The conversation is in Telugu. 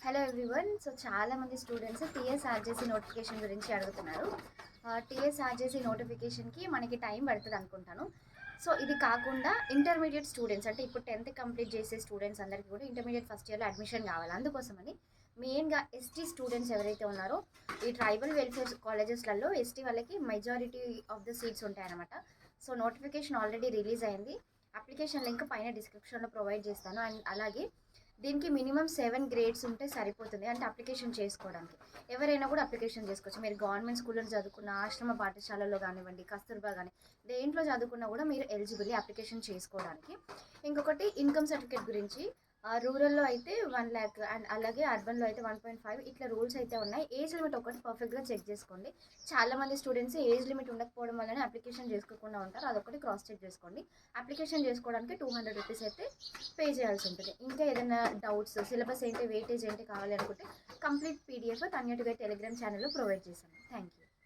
Hello everyone. సో చాలామంది స్టూడెంట్స్ టీఎస్ఆర్జేసీ నోటిఫికేషన్ గురించి అడుగుతున్నారు. టీఎస్ఆర్జేసీ నోటిఫికేషన్కి మనకి టైం పడుతుంది అనుకుంటాను. సో ఇది కాకుండా ఇంటర్మీడియట్ స్టూడెంట్స్ అంటే ఇప్పుడు 10th కంప్లీట్ చేసే స్టూడెంట్స్ అందరికీ కూడా ఇంటర్మీడియట్ ఫస్ట్ ఇయర్లో అడ్మిషన్ కావాలి. అందుకోసమని మెయిన్గా ఎస్టీ స్టూడెంట్స్ ఎవరైతే ఉన్నారో ఈ ట్రైబల్ వెల్ఫేర్ కాలేజెస్లలో ఎస్టీ వాళ్ళకి మెజారిటీ ఆఫ్ ద సీట్స్ ఉంటాయన్నమాట. సో నోటిఫికేషన్ ఆల్రెడీ రిలీజ్ అయింది. అప్లికేషన్ లింక్ పైన డిస్క్రిప్షన్లో ప్రొవైడ్ చేస్తాను. అండ్ అలాగే దీనికి మినిమం 7 గ్రేడ్స్ ఉంటే సరిపోతుంది అంటే అప్లికేషన్ చేసుకోవడానికి. ఎవరైనా కూడా అప్లికేషన్ చేసుకోవచ్చు. మీరు గవర్నమెంట్ స్కూల్లో చదువుకున్న, ఆశ్రమ పాఠశాలలో కానివ్వండి, కస్తూర్బా కానీ దేంట్లో చదువుకున్నా కూడా మీరు ఎలిజిబుల్ అప్లికేషన్ చేసుకోవడానికి. ఇంకొకటి ఇన్కమ్ సర్టిఫికేట్ గురించి, రూరల్లో అయితే 1 lakh అండ్ అలాగే అర్బన్లో అయితే 1.5 ఇట్లా రూల్స్ అయితే ఉన్నాయి. ఏజ్ లిమిట్ ఒకటి పర్ఫెక్ట్గా చెక్ చేసుకోండి. చాలామంది స్టూడెంట్స్ ఏజ్ లిమిట్ ఉండకపోవడం వల్లనే అప్లికేషన్ చేసుకోకుండా ఉంటారు. అదొకటి క్రాస్ చెక్ చేసుకోండి. అప్లికేషన్ చేసుకోవడానికి 200 రూపీస్ అయితే పే చేయాల్సి ఉంటుంది. ఇంకా ఏదైనా డౌట్స్, సిలబస్ ఏంటి, వెయిటేజ్ ఏంటి కావాలి అనుకుంటే కంప్లీట్ పీడిఎఫ్ తన్యటుగా టెలిగ్రామ్ ఛానల్లో ప్రొవైడ్ చేశాను. Thank you.